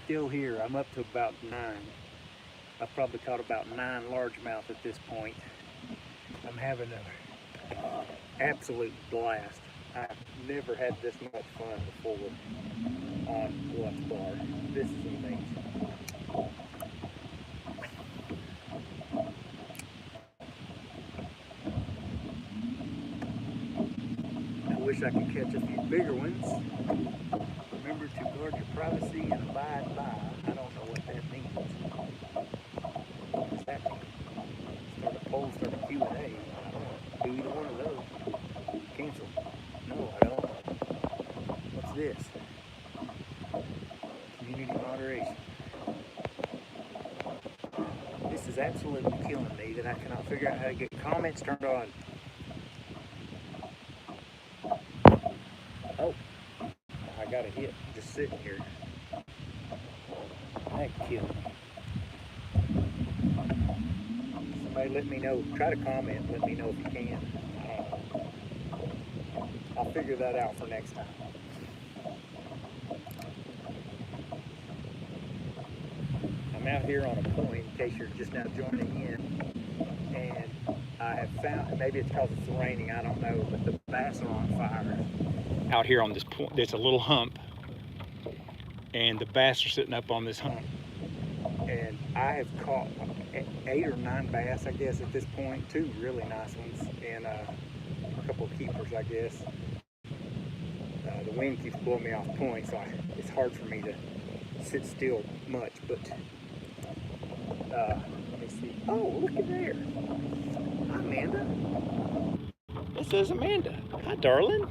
still here. I'm up to about 9. I've probably caught about 9 largemouth at this point. I'm having an absolute blast. I've never had this much fun before on Bluff Bar. This is amazing. I wish I could catch a few bigger ones. Remember to guard your privacy and abide by. I don't know what that means. What does that mean? Start a poll, start a Q&A. I don't do either one of those. Cancel. No, I don't. What's this? Community moderation. This is absolutely killing me that I cannot figure out how to get comments turned on. Oh, I got a hit just sitting here. That killed me. Somebody let me know. Try to comment. Let me know if you can. I'll figure that out for next time. I'm out here on a point, in case you're just now joining in, and I have found, maybe it's because it's raining, I don't know, but the bass are on fire. Out here on this point, there's a little hump, and the bass are sitting up on this hump. And I have caught 8 or 9 bass, I guess, at this point. 2 really nice ones, and a couple of keepers, I guess. The wind keeps blowing me off point, so it's hard for me to sit still much, but let me see. Oh, look at there. Hi, Amanda. This is Amanda. Hi, darling.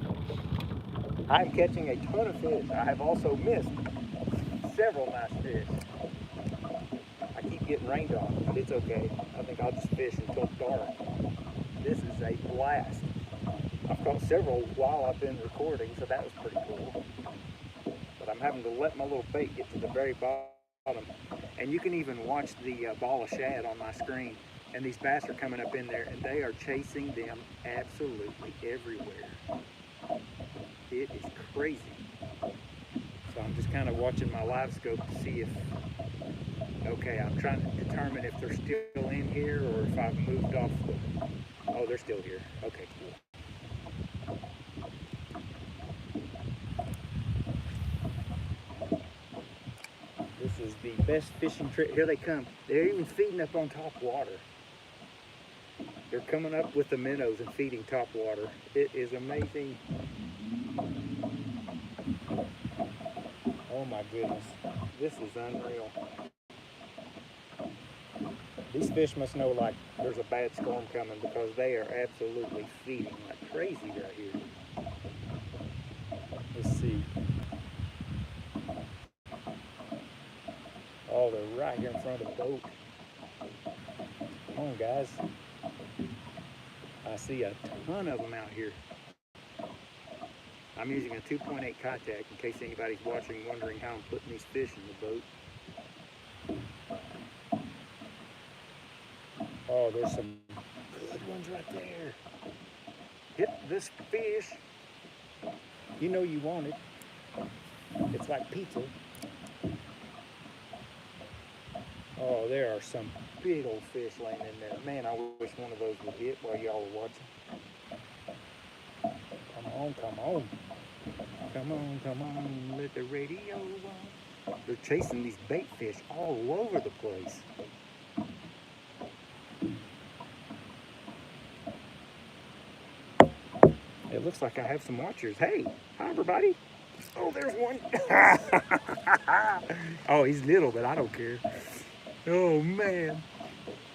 I'm catching a ton of fish. I have also missed several nice fish. I keep getting rained on, but it's okay. I think I'll just fish until dark. This is a blast. I've caught several while I've been recording, so that was pretty cool. But I'm having to let my little bait get to the very bottom. And you can even watch the ball of shad on my screen. And these bass are coming up in there, and they are chasing them absolutely everywhere. It is crazy. So I'm just kind of watching my live scope to see if, okay, I'm trying to determine if they're still in here or if I've moved off the, oh, they're still here. Okay, cool. This is the best fishing trip. Here they come. They're even feeding up on top water. They're coming up with the minnows and feeding top water. It is amazing. Oh my goodness. This is unreal. These fish must know like there's a bad storm coming because they are absolutely feeding like crazy right here. Let's see. Oh, they're right here in front of the boat. Come on, guys. I see a ton of them out here. I'm using a 2.8 Contact in case anybody's watching wondering how I'm putting these fish in the boat. Oh, there's some good ones right there. Hit this fish. You know you want it. It's like pizza. Oh, there are some big old fish laying in there. Man, I wish one of those would hit while y'all are watching. Come on, come on. Come on, come on, let the radio on. They're chasing these bait fish all over the place. It looks like I have some watchers. Hey, hi everybody. Oh, there's one. Oh, he's little, but I don't care. Oh man.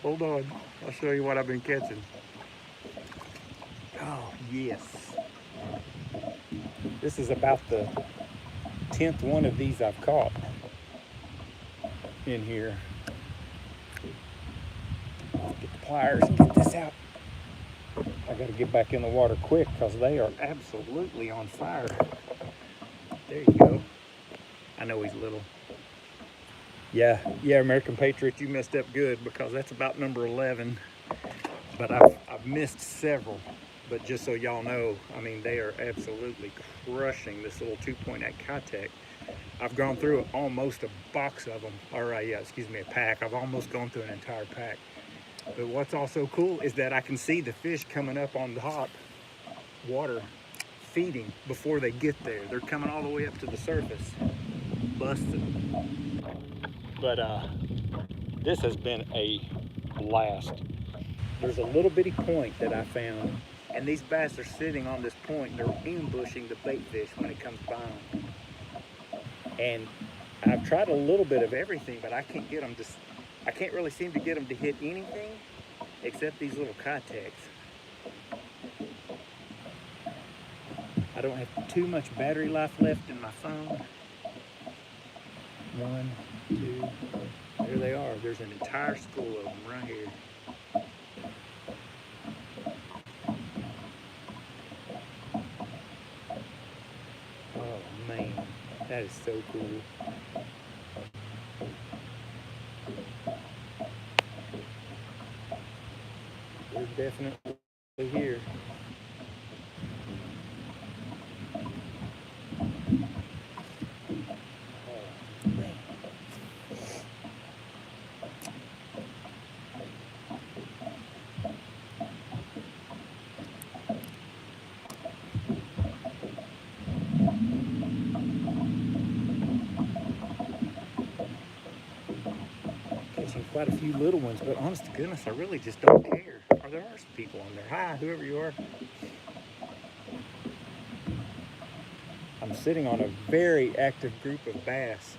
Hold on. I'll show you what I've been catching. Oh, yes. This is about the 10th one of these I've caught in here. Let's get the pliers and get this out. I gotta get back in the water quick because they are absolutely on fire. There you go. I know he's little. Yeah, American Patriot, you messed up good because that's about number 11. But I've missed several. But just so y'all know, I mean, they are absolutely crushing this little 2.8 Contact. I've gone through almost a box of them, or yeah, excuse me, a pack. I've almost gone through an entire pack. But what's also cool is that I can see the fish coming up on top water feeding before they get there. They're coming all the way up to the surface, busting. But this has been a blast. There's a little bitty point that I found, and these bass are sitting on this point. They're ambushing the bait fish when it comes by them. And I've tried a little bit of everything, but I can't get them to, I can't really seem to get them to hit anything except these little Keitechs. I don't have too much battery life left in my phone. 1, 2, there they are. There's an entire school of them right here. Oh man, that is so cool. They're definitely here. Catching quite a few little ones, but honest to goodness, I really just don't care. Or there are some people on there. Hi, whoever you are. I'm sitting on a very active group of bass,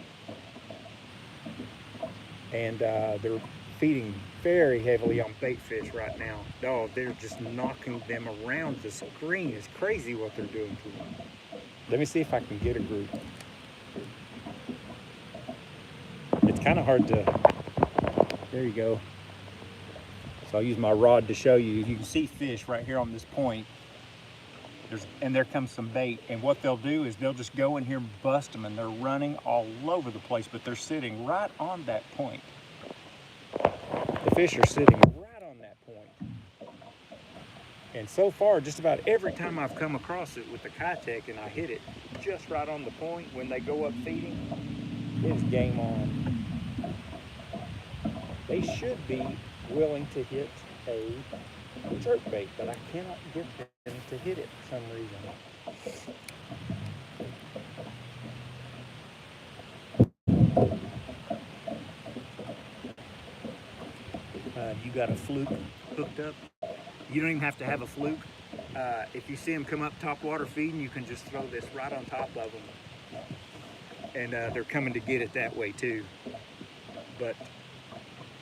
and they're feeding very heavily on bait fish right now. Oh, they're just knocking them around the screen. It's crazy what they're doing to them. Let me see if I can get a group. It's kind of hard to, there you go. So I'll use my rod to show you. You can see fish right here on this point. And there comes some bait, and what they'll do is they'll just go in here and bust them, and they're running all over the place, but they're sitting right on that point. The fish are sitting right on that point. And so far, just about every time I've come across it with the Keitech and I hit it just right on the point when they go up feeding, it's game on. They should be willing to hit a jerkbait, but I cannot get them to hit it for some reason. You got a fluke hooked up. You don't even have to have a fluke. If you see them come up top water feeding, you can just throw this right on top of them. And they're coming to get it that way too. But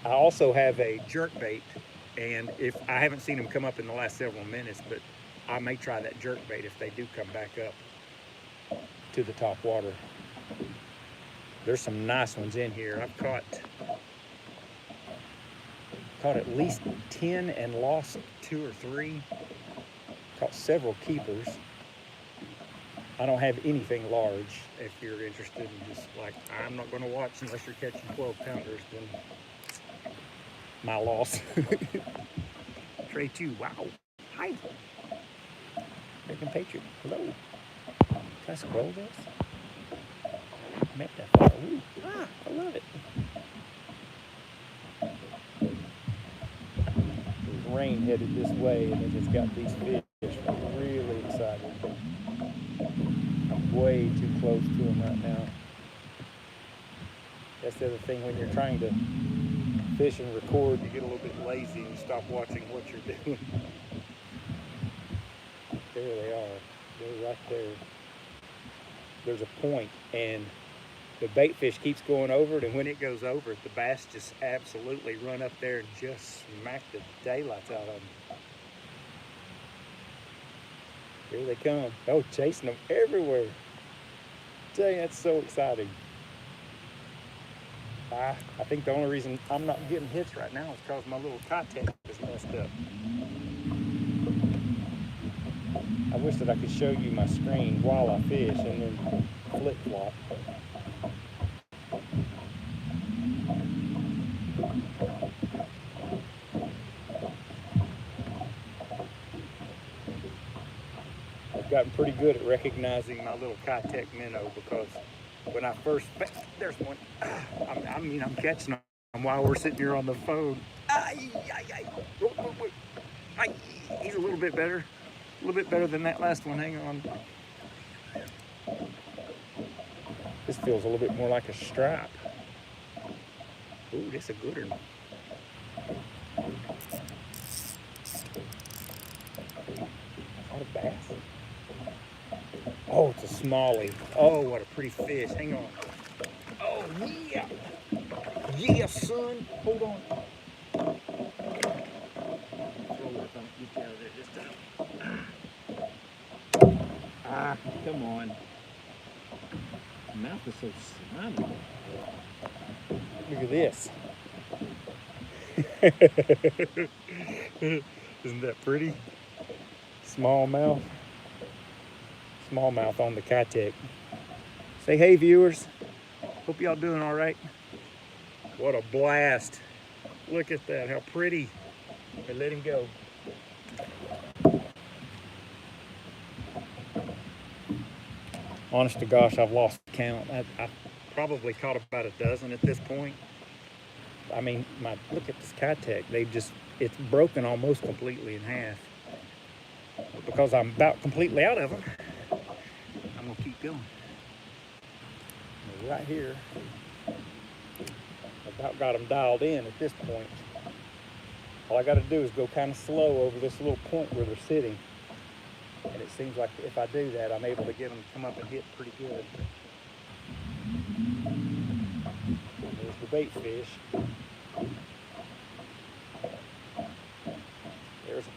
I also have a jerkbait, and if I haven't seen them come up in the last several minutes, but I may try that jerkbait if they do come back up to the top water. There's some nice ones in here. I've caught at least 10 and lost 2 or 3. Caught several keepers. I don't have anything large. If you're interested in just like, I'm not going to watch unless you're catching 12 pounders, then my loss. Trey 2, wow. Hi. American Patriot, hello. Can I scroll this? Make that fire. Ooh, I love it. There's rain headed this way, and it has got these fish really excited. I'm way too close to them right now. That's the other thing, when you're trying to fish and record, you get a little bit lazy and you stop watching what you're doing. There they are. They're right there. There's a point, and the bait fish keeps going over it, and when it goes over it, the bass just absolutely run up there and just smack the daylights out of them. Here they come. Oh, chasing them everywhere. Dang, that's so exciting. I think the only reason I'm not getting hits right now is because my little Keitech is messed up. I wish that I could show you my screen while I fish and then flip-flop. I've gotten pretty good at recognizing my little Keitech minnow because when I first, there's one. I mean, I'm catching them while we're sitting here on the phone. Ay, ay, ay. Ay, he's a little bit better than that last one. Hang on. This feels a little bit more like a stripe. Ooh, this is a good one. Not a bass. Oh, it's a smallie. Oh, what a pretty fish. Hang on. Oh, yeah. Yeah, son. Hold on. Ah, come on. The mouth is so slimy. Look at this. Isn't that pretty? Smallmouth. Smallmouth on the Keitech. Say hey, viewers. Hope y'all doing all right. What a blast. Look at that, how pretty. I let him go. Honest to gosh, I've lost count. I probably caught about a dozen at this point. I mean, look at this Keitech. It's broken almost completely in half. But because I'm about completely out of them, I'm gonna keep going. Right here, about got them dialed in at this point. All I got to do is go kind of slow over this little point where they're sitting. And it seems like if I do that, I'm able to get them to come up and hit pretty good. There's the bait fish.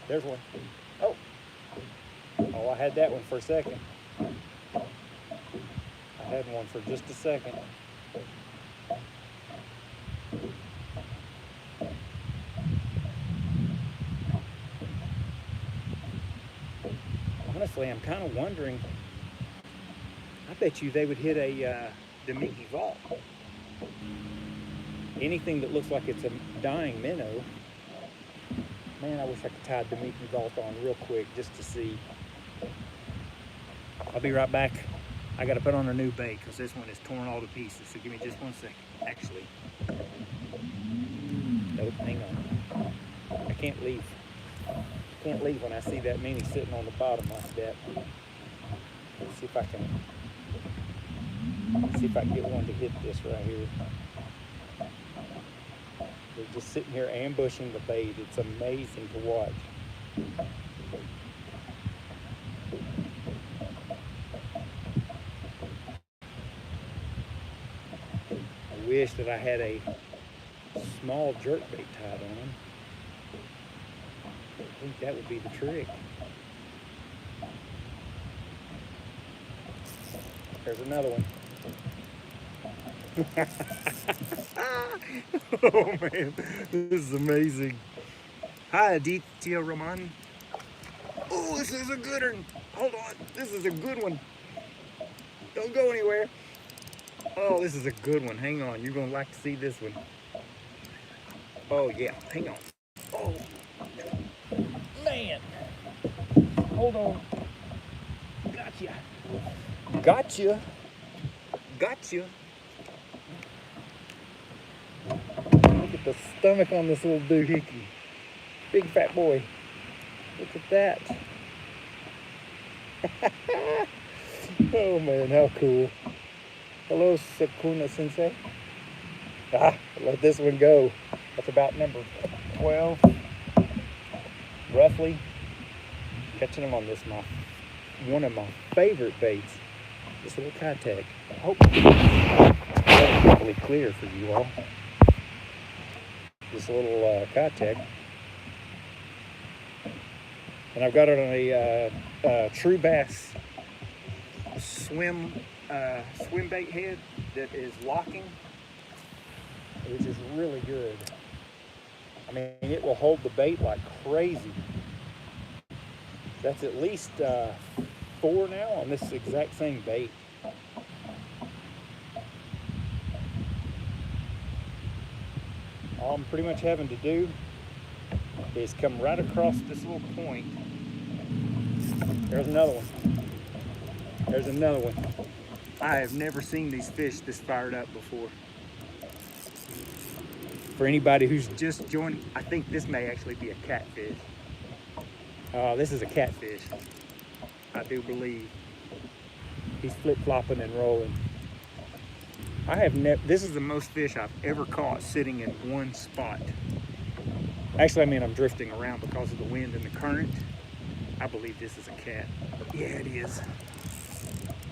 There's one. Oh, I had that one for a second. I had one for just a second. Honestly, I'm kind of wondering, I bet you they would hit a Damiki vault. Anything that looks like it's a dying minnow. Man, I wish I could tie a Damiki vault on real quick just to see. I'll be right back. I got to put on a new bait because this one is torn all to pieces. So give me just 1 second. Actually, nope, hang on. I can't leave. Can't leave when I see that many sitting on the bottom like that. Let's see if I can get one to hit this right here. They're just sitting here ambushing the bait. It's amazing to watch. I wish that I had a small jerkbait tied on them. I think that would be the trick. There's another one. Oh man, this is amazing. Hi, Aditya Raman. Oh, this is a good one. Hold on, this is a good one. Don't go anywhere. Oh, this is a good one. Hang on, you're gonna like to see this one. Oh yeah, hang on. Oh. Man, hold on. Gotcha. Gotcha. Gotcha. Look at the stomach on this little doohickey. Big fat boy. Look at that. Oh man, how cool. Hello, Sakuna Sensei. Let this one go. That's about number 12. Roughly. Catching them on this, one of my favorite baits. This little Keitech. I hope that's probably clear for you all. This little Keitech. And I've got it on a True Bass swim bait head that is locking, which is really good. I mean, it will hold the bait like crazy. That's at least 4 now on this exact same bait. All I'm pretty much having to do is come right across this little point. There's another one. There's another one. I have never seen these fish this fired up before. For anybody who's just joining, I think this may actually be a catfish. This is a catfish, I do believe. He's flip-flopping and rolling. This is the most fish I've ever caught sitting in one spot. Actually, I mean, I'm drifting around because of the wind and the current. I believe this is a cat. Yeah, it is.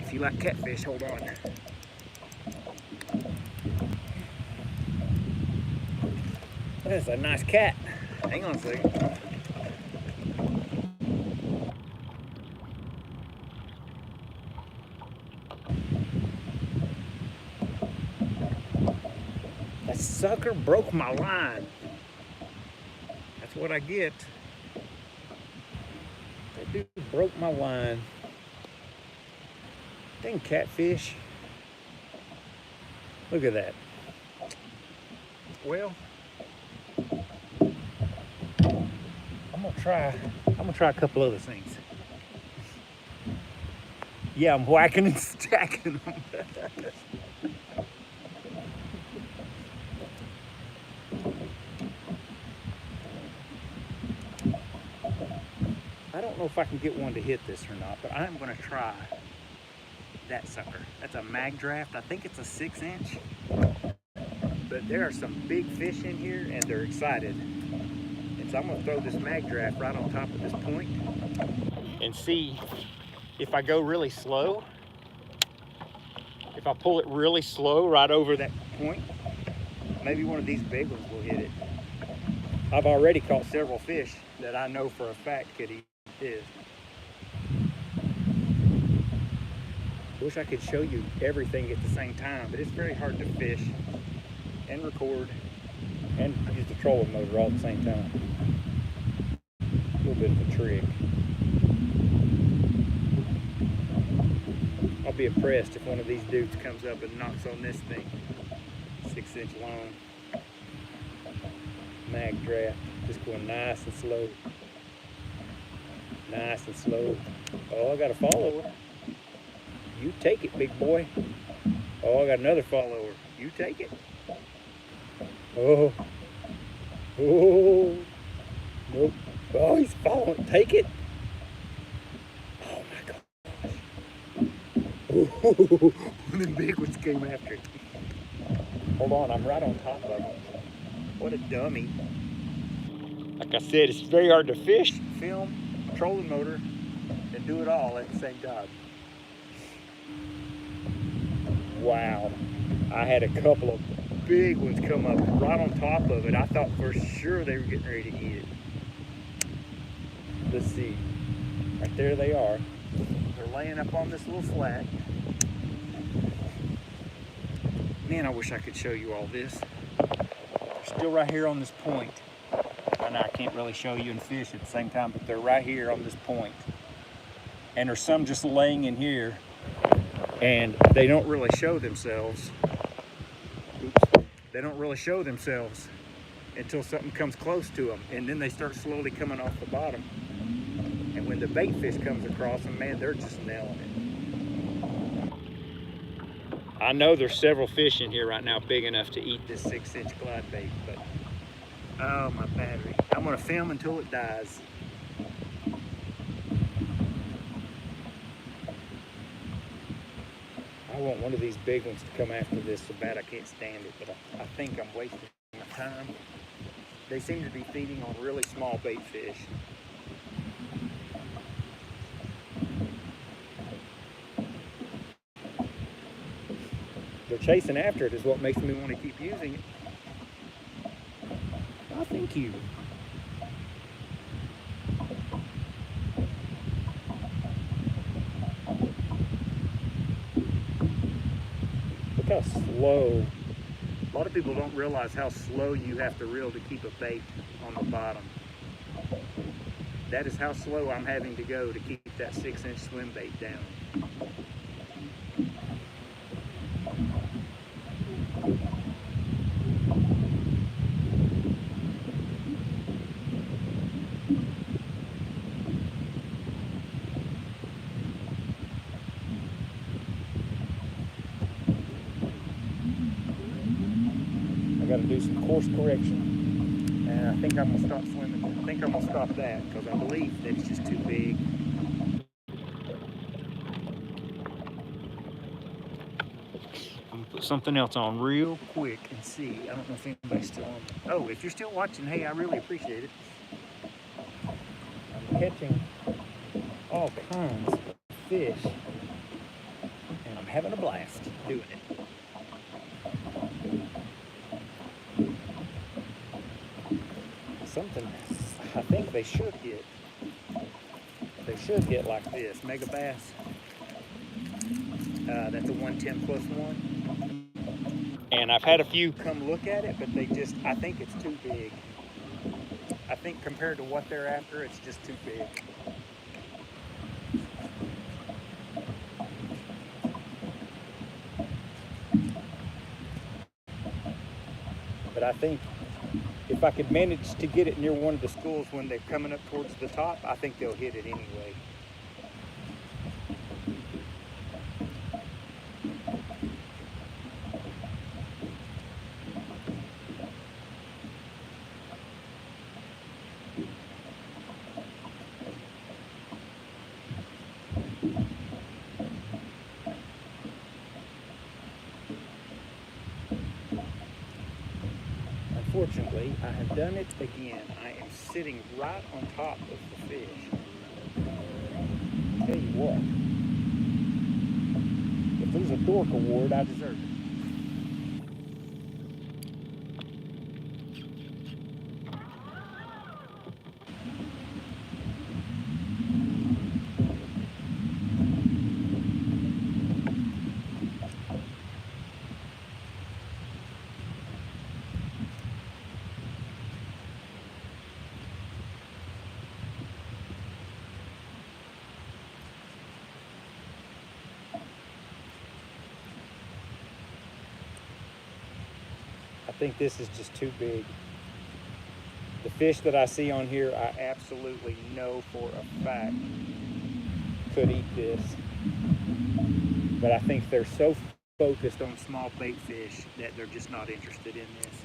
If you like catfish, hold on. That's a nice cat. Hang on a second. That sucker broke my line. That's what I get. That dude broke my line. Dang catfish. Look at that. Well, I'm gonna try a couple other things. Yeah, I'm whacking and stacking them. I don't know if I can get one to hit this or not, but I'm gonna try that sucker. That's a mag draft. I think it's a 6-inch. But there are some big fish in here and they're excited. And so I'm gonna throw this mag draft right on top of this point and see if I go really slow. If I pull it really slow right over that point, maybe one of these big ones will hit it. I've already caught several fish that I know for a fact could eat this. Wish I could show you everything at the same time, but it's very hard to fish and record and use the trolling motor all at the same time. A little bit of a trick. I'll be impressed if one of these dudes comes up and knocks on this thing. 6-inch long. Mag draft. Just going nice and slow. Nice and slow. Oh, I got a follower. You take it, big boy. Oh, I got another follower. You take it. Oh. Oh. Nope. Oh, he's following. Take it. Oh my gosh. Ooh, one of them big ones came after it. Hold on, I'm right on top of him. What a dummy. Like I said, it's very hard to fish, film, trolling motor, and do it all at the same time. Wow. I had a couple of big ones come up right on top of it. I thought for sure they were getting ready to eat it. Let's see. Right there they are. They're laying up on this little flat. Man, I wish I could show you all this. They're still right here on this point. I know I can't really show you and fish at the same time, but they're right here on this point. And there's some just laying in here, and they don't really show themselves. Oops. They don't really show themselves until something comes close to them, and then they start slowly coming off the bottom. And when the bait fish comes across them, man, they're just nailing it. I know there's several fish in here right now big enough to eat this 6-inch glide bait, but oh, my battery. I'm gonna film until it dies. I want one of these big ones to come after this so bad I can't stand it, but I think I'm wasting my time. They seem to be feeding on really small bait fish. They're chasing after it is what makes me want to keep using it. Oh, thank you. Look how slow. A lot of people don't realize how slow you have to reel to keep a bait on the bottom. That is how slow I'm having to go to keep that 6-inch swim bait down. got to do some course correction. And I think I'm going to stop swimming. I think I'm going to stop that because I believe that it's just too big. I'm going to put something else on real quick and see. I don't know if anybody's still on. Oh, if you're still watching, hey, I really appreciate it. I'm catching all kinds of fish, and I'm having a blast doing it. Something I think they should get. They should get like this, mega bass. That's a 110 plus 1. And I've had a few come look at it, but they just, I think it's too big. I think compared to what they're after, it's just too big. But I think if I could manage to get it near one of the schools when they're coming up towards the top, I think they'll hit it anyway. Unfortunately, I have done it again. I am sitting right on top of the fish. Tell you what, if there's a dork award, I deserve it. I think this is just too big. The fish that I see on here, I absolutely know for a fact could eat this. But I think they're so focused on small bait fish that they're just not interested in this.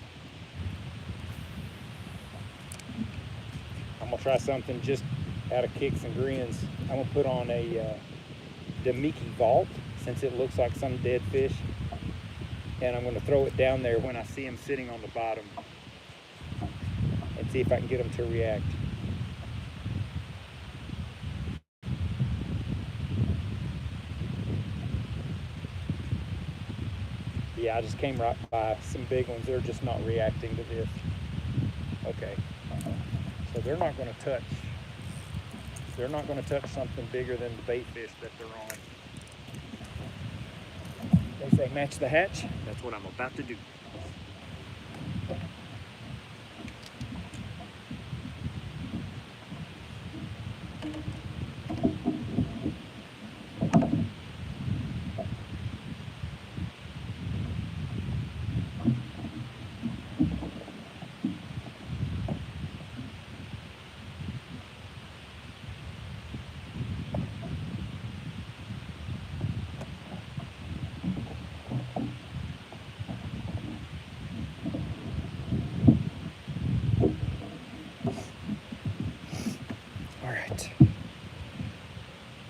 I'm gonna try something just out of kicks and grins. I'm gonna put on a Damiki Vault since it looks like some dead fish. And I'm gonna throw it down there when I see them sitting on the bottom and see if I can get them to react. Yeah, I just came right by some big ones. They're just not reacting to this. Okay, so they're not gonna touch. They're not gonna touch something bigger than the bait fish that they're on. They say match the hatch. That's what I'm about to do.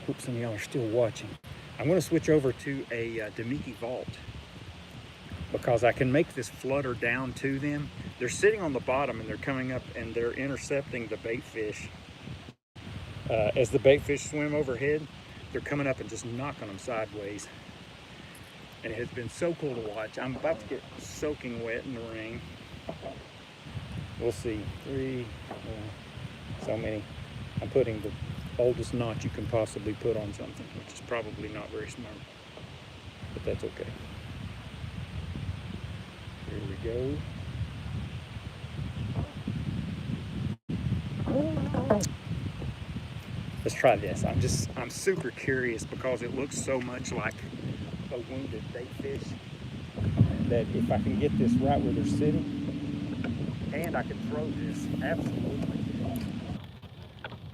Hope some of y'all are still watching. I'm going to switch over to a Damiki Vault because I can make this flutter down to them. They're sitting on the bottom and they're coming up and they're intercepting the bait fish. As the bait fish swim overhead, they're coming up and just knocking them sideways. And it has been so cool to watch. I'm about to get soaking wet in the rain. We'll see. 3, so many. I'm putting the oldest knot you can possibly put on something, which is probably not very smart, but that's okay. Here we go. Let's try this. I'm super curious because it looks so much like a wounded bait fish that if I can get this right where they're sitting, and I can throw this, absolutely.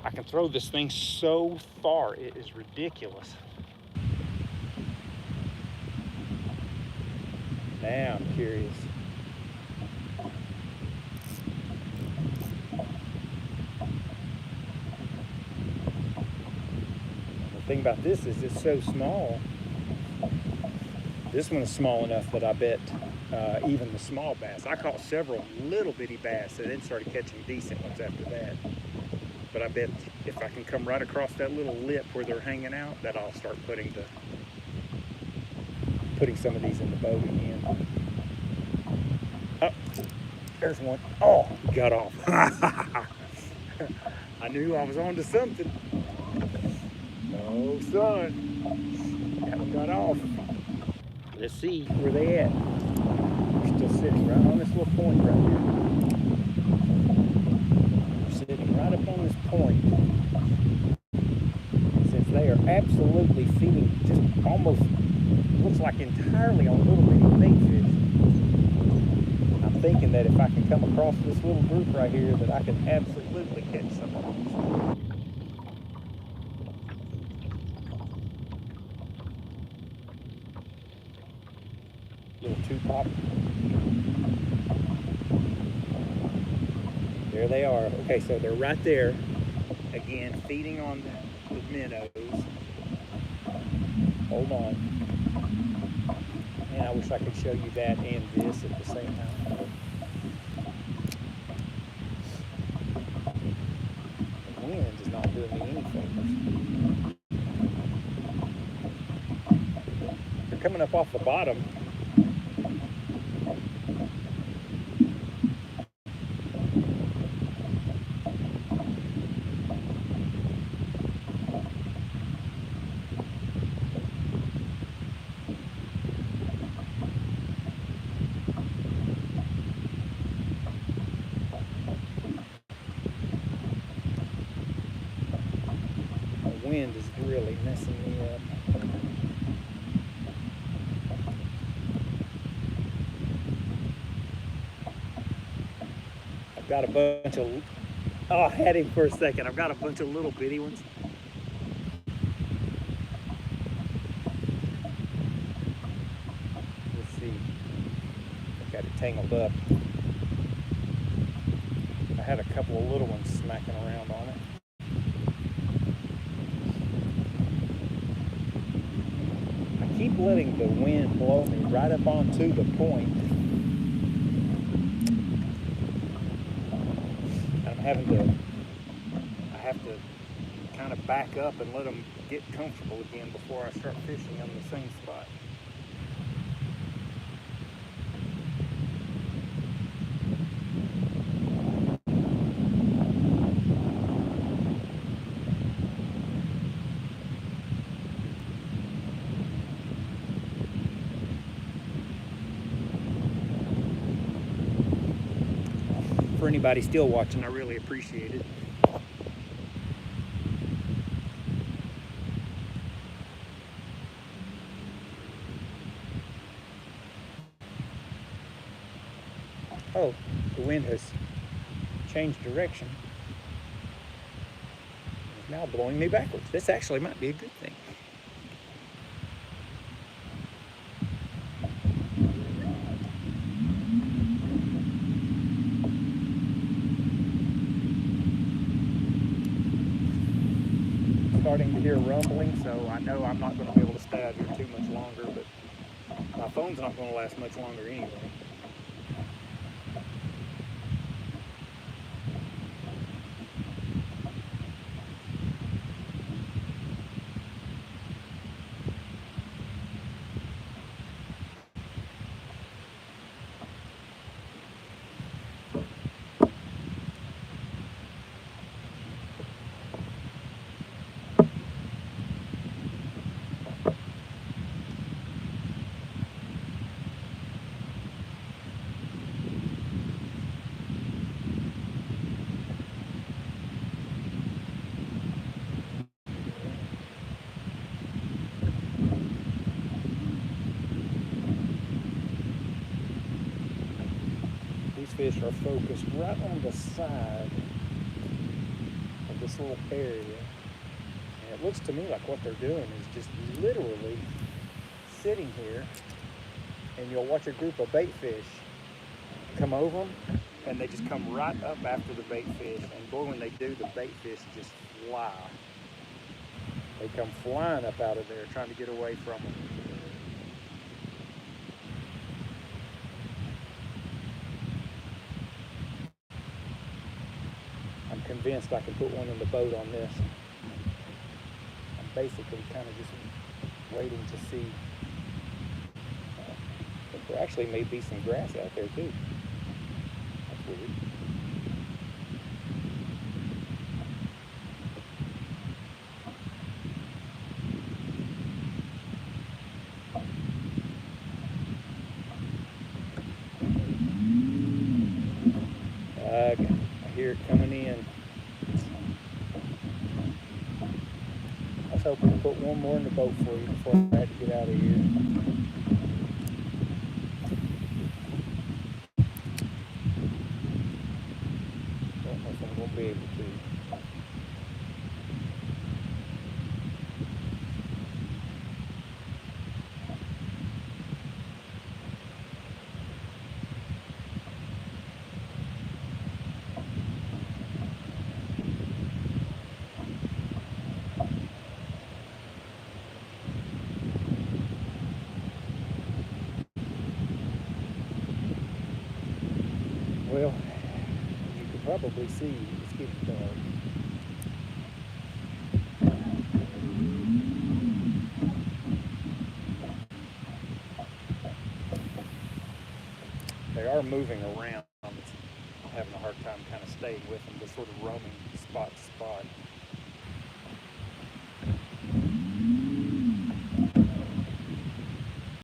I can throw this thing so far, it is ridiculous. Now I'm curious. thing about this is it's so small. This one is small enough that I bet even the small bass. I caught several little bitty bass and then started catching decent ones after that. But I bet if I can come right across that little lip where they're hanging out, that I'll start putting some of these in the boat again. Oh, there's one. Oh, got off. I knew I was on to something. Oh, son. That one got off. Let's see where they at. They're still sitting right on this little point right here. They're sitting right up on this point. Since they are absolutely feeding just almost, looks like entirely on little bitty bait fish, I'm thinking that if I can come across this little group right here, that I can absolutely catch some of these. Little two pop. There they are. Okay, so they're right there. Again, feeding on the minnows. Hold on. And I wish I could show you that and this at the same time. The wind is not doing me any favors. They're coming up off the bottom. Wind is really messing me up. I've got a bunch of, oh, I had him for a second. I've got a bunch of little bitty ones. Let's see. I've got it tangled up. I had a couple of little ones smacking around on it. Keep letting the wind blow me right up onto the point. I have to kind of back up and let them get comfortable again before I start fishing on the same spot. For anybody still watching, I really appreciate it. Oh, the wind has changed direction. It's now blowing me backwards. This actually might be a good thing. Starting to hear rumbling, so I know I'm not going to be able to stay out here too much longer, but my phone's not going to last much longer anyway. These fish are focused right on the side of this little area. And it looks to me like what they're doing is just literally sitting here, and you'll watch a group of bait fish come over them, and they just come right up after the bait fish. And boy, when they do, the bait fish just fly. They come flying up out of there trying to get away from them. I'm convinced I can put one in the boat on this. I'm basically kind of just waiting to see. But there actually may be some grass out there too. That's weird. I hear it coming in. I was hoping to put one more in the boat for you before I had to get out of here. Don't know if I'm going to be able to. Well, you can probably see it's getting dark. They are moving around. I'm having a hard time kind of staying with them, just sort of roaming spot to spot.